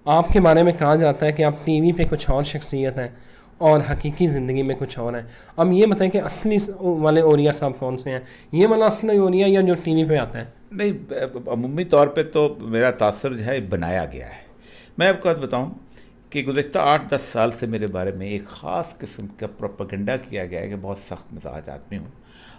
آپ کے بارے میں کہا جاتا ہے کہ آپ ٹی وی پہ کچھ اور شخصیت ہیں اور حقیقی زندگی میں کچھ اور ہیں. اب یہ بتائیں کہ اصلی والے اولیاء صاحب کون سے ہیں؟ یہ والا اصلی اولیاء یا جو ٹی وی پہ آتا ہے؟ نہیں، عمومی طور پہ تو میرا تاثر جو ہے بنایا گیا ہے. میں آپ کو بات بتاؤں کہ گزشتہ 8-10 سال سے میرے بارے میں ایک خاص قسم کا پروپیگنڈا کیا گیا ہے کہ بہت سخت مزاج آدمی ہوں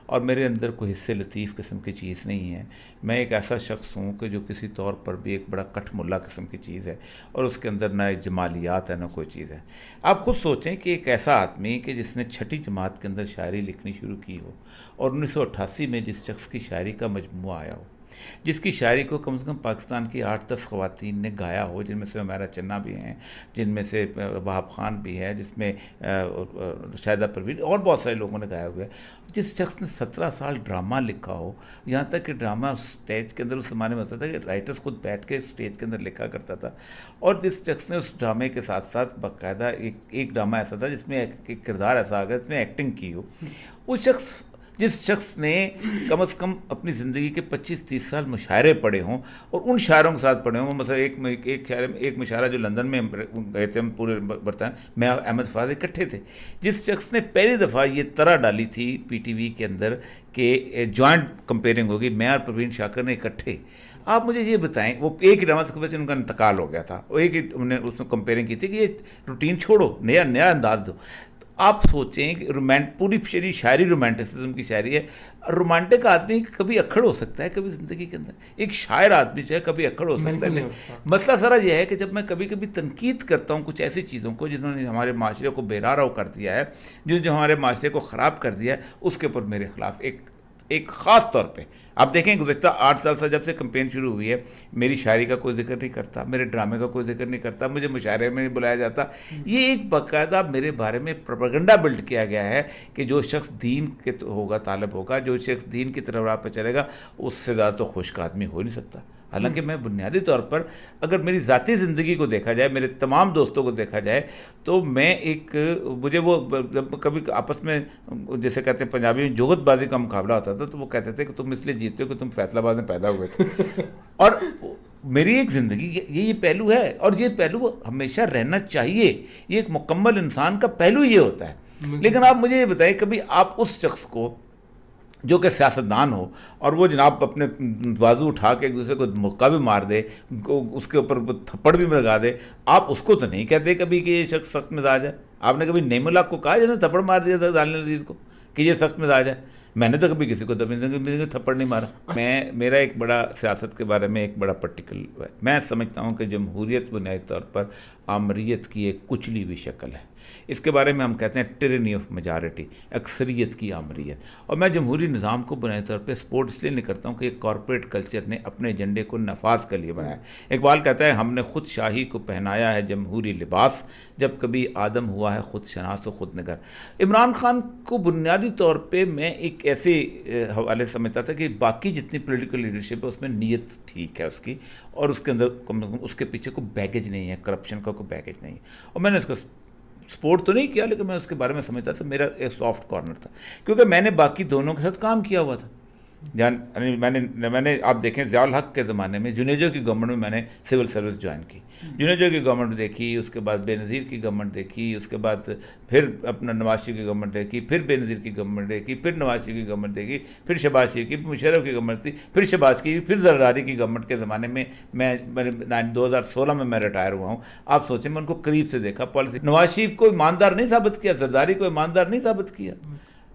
اور میرے اندر کوئی حصے لطیف قسم کی چیز نہیں ہے. میں ایک ایسا شخص ہوں کہ جو کسی طور پر بھی ایک بڑا کٹ ملا قسم کی چیز ہے اور اس کے اندر نہ جمالیات ہے نہ کوئی چیز ہے. آپ خود سوچیں کہ ایک ایسا آدمی کہ جس نے 6ٹھی جماعت کے اندر شاعری لکھنی شروع کی ہو اور 1988 میں جس شخص کی شاعری کا مجموعہ آیا ہو، جس کی شاعری کو کم از کم پاکستان کی 8-10 خواتین نے گایا ہو، جن میں سے عمیرہ چنہ بھی ہیں، جن میں سے وہاب خان بھی ہے، جس میں شاہدہ پروین اور بہت سارے لوگوں نے گایا ہوا ہے، جس شخص نے 17 سال ڈرامہ لکھا ہو، یہاں تک کہ ڈرامہ اسٹیج کے اندر اس زمانے میں ہوتا تھا کہ رائٹرز خود بیٹھ کے اسٹیج کے اندر لکھا کرتا تھا، اور جس شخص نے اس ڈرامے کے ساتھ ساتھ باقاعدہ ایک ڈرامہ ایسا تھا جس میں ایک کردار ایسا آ گیا جس میں ایکٹنگ کی ہو، وہ شخص جس شخص نے کم از کم اپنی زندگی کے 25-30 سال مشاعرے پڑھے ہوں اور ان شاعروں کے ساتھ پڑھے ہوں، مثلا ایک مشاعرہ جو لندن میں گئے تھے ہم پورے برطانیہ میں احمد فاضل اکٹھے تھے، جس شخص نے پہلی دفعہ یہ طرح ڈالی تھی پی ٹی وی کے اندر کہ جوائنٹ کمپیئرنگ ہوگی، میں اور پروین شاکر نے اکٹھے. آپ مجھے یہ بتائیں، وہ ایک ہی ڈرامہ سے ان کا انتقال ہو گیا تھا، وہ ایک ہی انہوں نے اس میں کمپیئرنگ کی تھی کہ یہ روٹین چھوڑو، نیا انداز دو. آپ سوچیں کہ پوری شاعری رومانٹسزم کی شاعری ہے. رومانٹک آدمی کبھی اکھڑ ہو سکتا ہے کبھی زندگی کے اندر، ایک شاعر آدمی جو ہے کبھی اکھڑ ہو سکتا ہے. مسئلہ سارا یہ ہے کہ جب میں کبھی کبھی تنقید کرتا ہوں کچھ ایسی چیزوں کو جنہوں نے ہمارے معاشرے کو بے راہ کر دیا ہے، جو ہمارے معاشرے کو خراب کر دیا ہے، اس کے اوپر میرے خلاف ایک خاص طور پہ آپ دیکھیں گزشتہ 8 سال سے جب سے کمپین شروع ہوئی ہے، میری شاعری کا کوئی ذکر نہیں کرتا، میرے ڈرامے کا کوئی ذکر نہیں کرتا، مجھے مشاعرے میں نہیں بلایا جاتا. یہ ایک باقاعدہ میرے بارے میں پروپیگنڈا بلڈ کیا گیا ہے کہ جو شخص دین کے ہوگا طالب ہوگا، جو شخص دین کی طرف راہ پہ چلے گا، اس سے زیادہ تو خشک آدمی ہو نہیں سکتا. حالانکہ میں بنیادی طور پر اگر میری ذاتی زندگی کو دیکھا جائے، میرے تمام دوستوں کو دیکھا جائے، تو میں مجھے وہ کبھی آپس میں جیسے کہتے ہیں پنجابی میں جوگت بازی کا مقابلہ ہوتا تھا، تو وہ کہتے تھے کہ تم اس لیے جیتتے ہو کہ تم فیصلہ آباد میں پیدا ہوئے تھے. اور میری ایک زندگی یہ پہلو ہے، اور یہ پہلو ہمیشہ رہنا چاہیے. یہ ایک مکمل انسان کا پہلو یہ ہوتا ہے. لیکن آپ مجھے یہ بتائیں، کبھی آپ اس شخص کو جو کہ سیاستدان ہو اور وہ جناب اپنے بازو اٹھا کے ایک دوسرے کو مکہ بھی مار دے، اس کے اوپر تھپڑ بھی لگا دے، آپ اس کو تو نہیں کہتے کبھی کہ یہ شخص سخت مزاج ہے؟ آپ نے کبھی نعیم اللہ کو کہا جس نے تھپڑ مار دیا تھا دانیال عزیز کو کہ یہ سخت مزاج ہے؟ میں نے تو کبھی کسی کو تھپڑ نہیں مارا. میرا ایک بڑا سیاست کے بارے میں ایک بڑا پرٹیکولر ہے. میں سمجھتا ہوں کہ جمہوریت بنیادی طور پر آمریت کی ایک کچلی ہوئی شکل ہے. اس کے بارے میں ہم کہتے ہیں ٹیرنی آف میجارٹی، اکثریت کی آمریت. اور میں جمہوری نظام کو بنیادی طور پہ سپورٹ اس لیے نہیں کرتا ہوں کہ ایک کارپوریٹ کلچر نے اپنے ایجنڈے کو نفاذ کے لیے بنایا. اقبال کہتا ہے ہم نے خود شاہی کو پہنایا ہے جمہوری لباس، جب کبھی آدم ہوا ہے خود شناس و خود نگر. عمران خان کو بنیادی طور پہ میں ایک ایسے حوالے سمجھتا تھا کہ باقی جتنی پولیٹیکل لیڈرشپ ہے اس میں نیت ٹھیک ہے اس کی، اور اس کے اندر اس کے پیچھے کوئی بیگیج نہیں ہے، کرپشن کا کوئی بیگیج نہیں ہے. اور میں نے اس کو سپورٹ تو نہیں کیا، لیکن میں اس کے بارے میں سمجھتا تھا میرا ایک سافٹ کارنر تھا، کیونکہ میں نے باقی دونوں کے ساتھ کام کیا ہوا تھا. میں نے آپ دیکھیں ضیاء الحق کے زمانے میں جنیجو کی گورنمنٹ میں میں نے سول سروس جوائن کی. جنیجو کی گورنمنٹ دیکھی، اس کے بعد بے نظیر کی گورنمنٹ دیکھی، اس کے بعد پھر اپنا نواز شریف کی گورنمنٹ دیکھی، پھر بے نظیر کی گورنمنٹ دیکھی، پھر نواز شریف کی گورنمنٹ دیکھی، پھر شہباز شریف کی، مشرف کی گورنمنٹ تھی، پھر شہباز کی، پھر زرداری کی گورنمنٹ کے زمانے میں 2016 میں میں ریٹائر ہوا ہوں. آپ سوچیں میں ان کو قریب سے دیکھا. پالیسی نواز شریف کو ایماندار نہیں ثابت کیا، زرداری کو ایماندار نہیں ثابت کیا.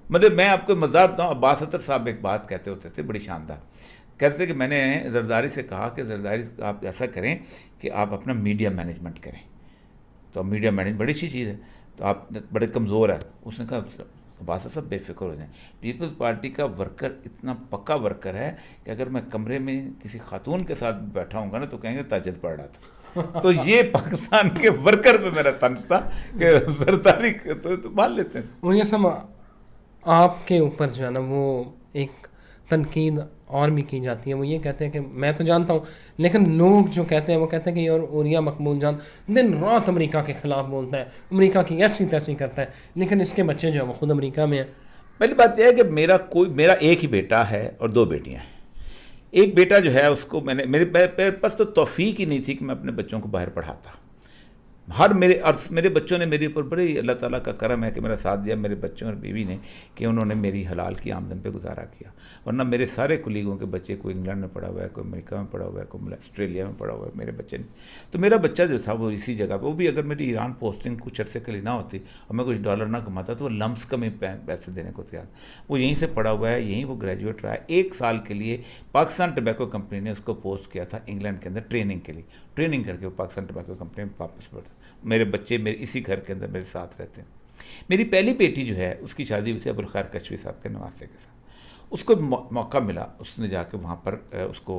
مطلب میں آپ کو مزاح بتاؤں، عباس اطہر صاحب ایک بات کہتے ہوتے تھے بڑی شاندار، کہتے تھے کہ میں نے زرداری سے کہا کہ زرداری آپ ایسا کریں کہ آپ اپنا میڈیا مینجمنٹ کریں. تو میڈیا مینجمنٹ بڑی اچھی چیز ہے، تو آپ بڑے کمزور ہے. اس نے کہا عباس صاحب بے فکر ہو جائیں، پیپلز پارٹی کا ورکر اتنا پکا ورکر ہے کہ اگر میں کمرے میں کسی خاتون کے ساتھ بیٹھا ہوں گا نا تو کہیں گے تاجد پڑھ رہا تھا. تو یہ پاکستان کے ورکر پہ میرا طنز تھا کہ زرداری تو مان لیتے ہیں. وہ یہ سب آپ کے اوپر جو ہے نا وہ ایک تنقید اور بھی کی جاتی ہے. وہ یہ کہتے ہیں کہ میں تو جانتا ہوں، لیکن لوگ جو کہتے ہیں وہ کہتے ہیں کہ یہ اولیاء مقبول جان دن رات امریکہ کے خلاف بولتا ہے، امریکہ کی ایسی تیسی کرتا ہے، لیکن اس کے بچے جو ہیں وہ خود امریکہ میں ہیں. پہلی بات یہ ہے کہ میرا ایک ہی بیٹا ہے اور 2 بیٹیاں ہیں. ایک بیٹا جو ہے اس کو میرے پاس تو توفیق ہی نہیں تھی کہ میں اپنے بچوں کو باہر پڑھاتا. میرے بچوں نے میرے اوپر بڑی اللہ تعالیٰ کا کرم ہے کہ میرا ساتھ دیا میرے بچوں اور بیوی نے کہ انہوں نے میری حلال کی آمدن پہ گزارا کیا. ورنہ میرے سارے کلیگوں کے بچے کوئی انگلینڈ میں پڑھا ہوا ہے, کوئی امریکہ میں پڑھا ہوا ہے, کوئی آسٹریلیا میں پڑھا ہوا ہے, میرے بچے نے. تو میرا بچہ جو تھا وہ اسی جگہ پہ, وہ بھی اگر میری ایران پوسٹنگ کچھ عرصے کے لیے نہ ہوتی اور میں کچھ ڈالر نہ کماتا تو وہ لمس کا میں پیسے دینے کو تیار. وہ یہیں سے پڑھا ہوا ہے, یہیں وہ گریجویٹ رہا ہے. 1 سال کے لیے پاکستان ٹبیکو کمپنی نے اس کو پوسٹ کیا تھا انگلینڈ کے اندر ٹریننگ کے لیے. ٹریننگ کر کے وہ پاکستان ٹبیکو کمپنی میں واپس پڑھا. میرے بچے میرے اسی گھر کے اندر میرے ساتھ رہتے ہیں. میری پہلی بیٹی جو ہے اس کی شادی ہوئی تھی ابوالخیر کشفی صاحب کے نواسے کے ساتھ. اس کو موقع ملا, اس نے جا کے وہاں پر اس کو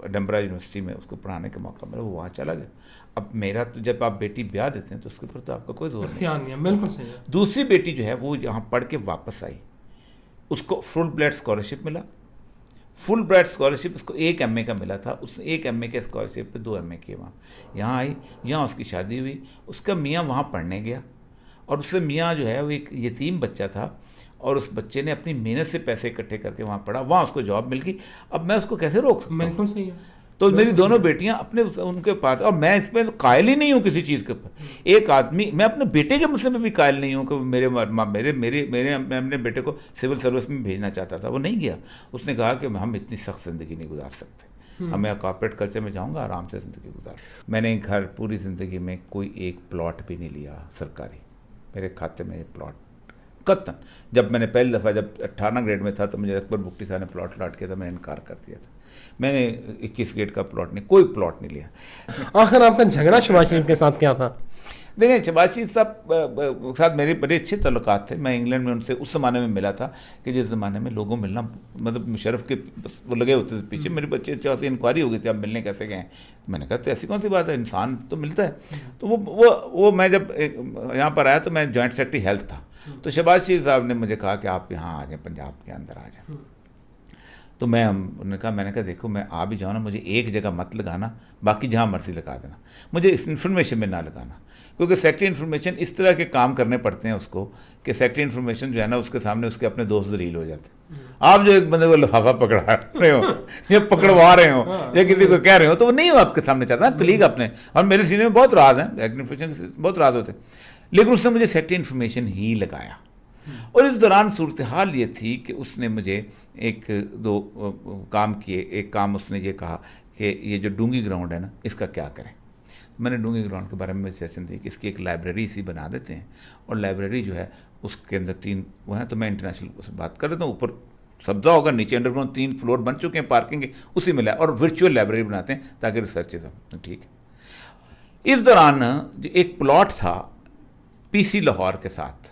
ایڈنبرا یونیورسٹی میں اس کو پڑھانے کا موقع ملا, وہ وہاں چلا گیا. اب میرا تو جب آپ بیٹی بیاہ دیتے ہیں تو اس کے اوپر تو آپ کا کوئی زور نہیں ہے. بالکل صحیح ہے. دوسری بیٹی جو ہے وہ یہاں پڑھ کے واپس آئی, اس کو فل بلیڈ اسکالرشپ ملا. فل برائٹ اسکالرشپ اس کو 1 MA کا ملا تھا. اس نے 1 MA کے اسکالرشپ پہ 2 MA کیے. وہاں یہاں آئی, یہاں اس کی شادی ہوئی. اس کا میاں وہاں پڑھنے گیا اور اس سے میاں جو ہے وہ ایک یتیم بچہ تھا اور اس بچے نے اپنی محنت سے پیسے اکٹھے کر کے وہاں پڑھا. وہاں اس کو جاب مل گئی. اب میں اس کو کیسے روک سکتا ہوں؟ بالکل صحیح ہے. تو میری دونوں بیٹیاں اپنے ان کے پاس, اور میں اس میں قائل ہی نہیں ہوں کسی چیز کے اوپر. ایک آدمی, میں اپنے بیٹے کے مسئلے میں بھی قائل نہیں ہوں کہ میں اپنے بیٹے کو سول سروس میں بھیجنا چاہتا تھا, وہ نہیں گیا. اس نے کہا کہ ہم اتنی سخت زندگی نہیں گزار سکتے, میں کارپوریٹ کلچر میں جاؤں گا, آرام سے زندگی گزار. میں نے گھر پوری زندگی میں کوئی ایک پلاٹ بھی نہیں لیا سرکاری. میرے کھاتے میں یہ پلاٹ قطن, جب میں نے پہلی دفعہ جب 18 گریڈ میں تھا تو مجھے اکبر بگٹی صاحب نے پلاٹ لاٹ کیا تھا, میں نے انکار کر دیا تھا. میں نے 21 گریڈ کا پلاٹ نہیں, کوئی پلاٹ نہیں لیا. آخر آپ کا جھگڑا شہباز شریف کے ساتھ کیا تھا؟ دیکھیں, شہباز شریف صاحب کے ساتھ میرے بڑے اچھے تعلقات تھے. میں انگلینڈ میں ان سے اس زمانے میں ملا تھا کہ جس زمانے میں لوگوں ملنا, مطلب مشرف کے وہ لگے ہوتے تھے پیچھے. میرے بچے سے انکوائری ہو گئی تھی, آپ ملنے کیسے گئے؟ میں نے کہا تو ایسی کون سی بات ہے, انسان تو ملتا ہے. تو وہ میں جب یہاں پر آیا تو میں جوائنٹ سیکرٹری ہیلتھ تھا. تو شہباز شریف صاحب نے مجھے کہا کہ آپ یہاں آ جائیں, پنجاب کے اندر آ جائیں. تو میں نے کہا دیکھو میں آ بھی جاؤں نا, مجھے ایک جگہ مت لگانا, باقی جہاں مرضی لگا دینا, مجھے اس انفارمیشن میں نہ لگانا. کیونکہ سیکرٹری انفارمیشن اس طرح کے کام کرنے پڑتے ہیں اس کو کہ سیکرٹری انفارمیشن جو ہے نا اس کے سامنے اس کے اپنے دوست ذلیل ہو جاتے ہیں. آپ جو ایک بندے کو لفافہ پکڑا رہے ہو یا پکڑوا رہے ہو یا کسی کو کہہ رہے ہو تو وہ نہیں ہو آپ کے سامنے چاہتا, کلیگ اپنے. اور میرے سینے میں بہت راز ہیں, سیکرٹری انفارمیشن بہت راز ہوتے ہیں, لیکن اس نے مجھے سیکرٹری انفارمیشن ہی لگایا. اور اس دوران صورتحال یہ تھی کہ اس نے مجھے 1-2 کام کیے. ایک کام اس نے یہ کہا کہ یہ جو ڈونگی گراؤنڈ ہے نا اس کا کیا کریں. میں نے ڈونگی گراؤنڈ کے بارے میں سجیشن دی کہ اس کی ایک لائبریری سی بنا دیتے ہیں, اور لائبریری جو ہے اس کے اندر 3 وہ ہیں. تو میں انٹرنیشنل بات کر لیتا ہوں, اوپر سبزہ ہوگا, نیچے انڈر گراؤنڈ 3 فلور بن چکے ہیں, پارکنگ اسی میں اور ورچوئل لائبریری بناتے ہیں تاکہ ریسرچز ہوں. ٹھیک ہے. اس دوران جو ایک پلاٹ تھا PC لاہور کے ساتھ,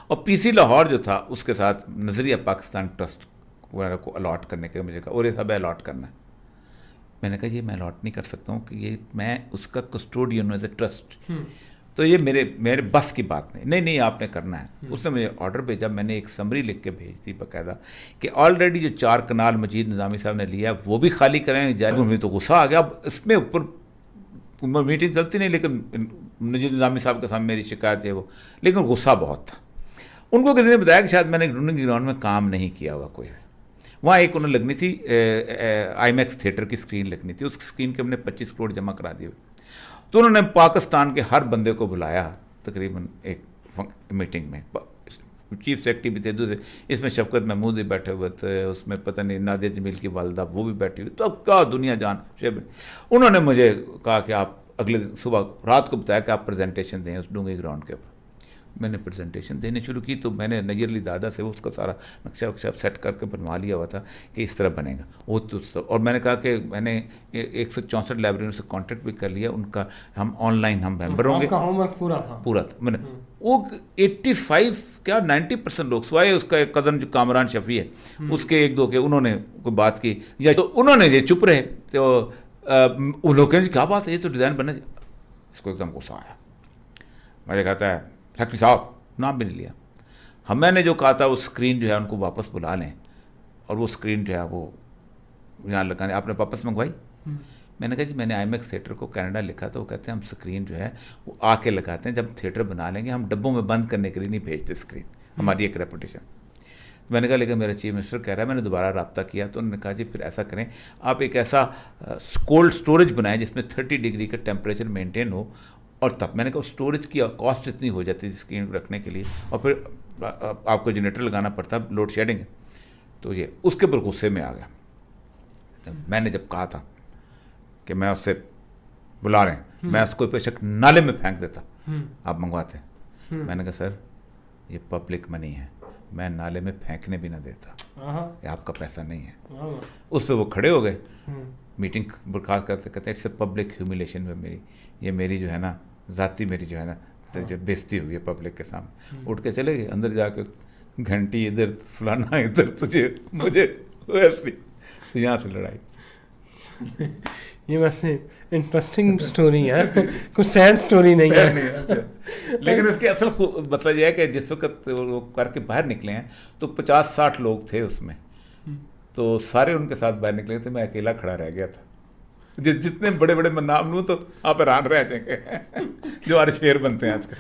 اور PC لاہور جو تھا اس کے ساتھ نظریہ پاکستان ٹرسٹ وغیرہ کو الاٹ کرنے کے مجھے کہا, اور یہ سب الاٹ کرنا ہے. میں نے کہا یہ میں الاٹ نہیں کر سکتا ہوں کہ یہ میں اس کا کسٹوڈین ہوں ایز اے ٹرسٹ, تو یہ میرے بس کی بات نہیں آپ نے کرنا ہے. اس نے مجھے آرڈر بھیجا, میں نے ایک سمری لکھ کے بھیج دی باقاعدہ کہ آلریڈی جو 4 کنال مجید نظامی صاحب نے لیا ہے وہ بھی خالی کریں. مجھے تو غصہ آ گیا. اب اس میں اوپر میٹنگ چلتی نہیں, لیکن مجید نظامی صاحب کے سامنے میری شکایت ہے وہ, لیکن غصہ بہت تھا. ان کو کسی نے بتایا کہ شاید میں نے ڈونگی گراؤنڈ میں کام نہیں کیا ہوا کوئی. وہاں ایک انہوں نے لگنی تھی IMAX تھیٹر کی اسکرین لگنی تھی, اس اسکرین کے ہم نے 25 کروڑ جمع کرا دیے. تو انہوں نے پاکستان کے ہر بندے کو بلایا تقریباً ایک میٹنگ میں. چیف سیکرٹری بھی تھے دوسرے, اس میں شفقت محمود بھی بیٹھے ہوئے تھے, اس میں پتہ نہیں نادیہ جمیل کی والدہ وہ بھی بیٹھی ہوئی. تو اب کیا دنیا جان. انہوں نے مجھے کہا کہ آپ اگلے دن صبح رات کو بتایا کہ آپ پریزنٹیشن دیں اس ڈونگی گراؤنڈ کے اوپر. میں نے پریزنٹیشن دینے شروع کی تو میں نے نیر علی دادا سے اس کا سارا نقشہ وقشہ سیٹ کر کے بنوا لیا ہوا تھا کہ اس طرح بنے گا وہ تو. اور میں نے کہا کہ میں نے 164 لائبریریوں سے کانٹیکٹ بھی کر لیا, ان کا ہم آن لائن ہم ممبر ہوں گے. ہوم ورک پورا تھا. میں نے وہ 85 کیا 90% لوگ سوائے اس کا ایک کزن جو کامران شفیع ہے اس کے 1-2 کے انہوں نے کوئی بات کی یا تو انہوں نے یہ چپ رہے. تو ان لوگ کہیں کیا بات ہے, یہ تو ڈیزائن بننا. اس کو ایک دم غصہ آیا. مجھے کہتا ہے سیکرٹری صاحب, نام بھی نہیں لیا, میں نے جو کہا تھا وہ اسکرین جو ہے ان کو واپس بلا لیں, اور وہ اسکرین جو ہے وہ یہاں لگانے. آپ نے واپس منگوائی؟ میں نے کہا جی میں نے IMAX تھیٹر کو کینیڈا لکھا تھا, وہ کہتے ہیں ہم اسکرین جو ہے وہ آ کے لگاتے ہیں, جب تھیٹر بنا لیں گے ہم ڈبوں میں بند کرنے کے لیے نہیں بھیجتے اسکرین, ہماری ایک ریپوٹیشن. میں نے کہا لیکن میرا چیف منسٹر کہہ رہا ہے. میں نے دوبارہ رابطہ کیا تو انہوں نے کہا جی پھر ایسا کریں آپ ایک ایسا کولڈ اسٹوریج بنائیں جس میں 30 ڈگری کا ٹیمپریچر مینٹین ہو. اور تب میں نے کہا اسٹوریج کی کاسٹ اتنی ہو جاتی تھی اسکرین رکھنے کے لیے, اور پھر آپ کو جنریٹر لگانا پڑتا, لوڈ شیڈنگ ہے. تو یہ اس کے اوپر غصے میں آ گیا. میں نے جب کہا تھا کہ میں اس سے بلا رہے ہیں, میں اس کو بے شک نالے میں پھینک دیتا, آپ منگواتے. میں نے کہا سر یہ پبلک منی ہے, میں نالے میں پھینکنے بھی نہ دیتا, یہ آپ کا پیسہ نہیں ہے. اس پہ وہ کھڑے ہو گئے, میٹنگ برخاست کرتے کہتے اٹس اے پبلک ہیوملیشن میں میری, یہ میری جو ہے نا ذاتی میری جو ہے نا جو بےزتی ہوئی ہے پبلک کے سامنے. اٹھ کے چلے گئے اندر جا کے, گھنٹی ادھر فلانا ادھر, تجھے مجھے ویسے یہاں سے لڑائی. یہ ویسے انٹرسٹنگ سٹوری ہے, کچھ سیڈ سٹوری نہیں ہے. لیکن اس کی اصل مسئلہ یہ ہے کہ جس وقت وہ کر کے باہر نکلے ہیں تو 50-60 لوگ تھے اس میں, تو سارے ان کے ساتھ باہر نکلے تھے, میں اکیلا کھڑا رہ گیا تھا. جتنے بڑے بڑے نام لوں تو آپ حیران رہ جائیں گے جو ہمارے شعر بنتے ہیں آج کل.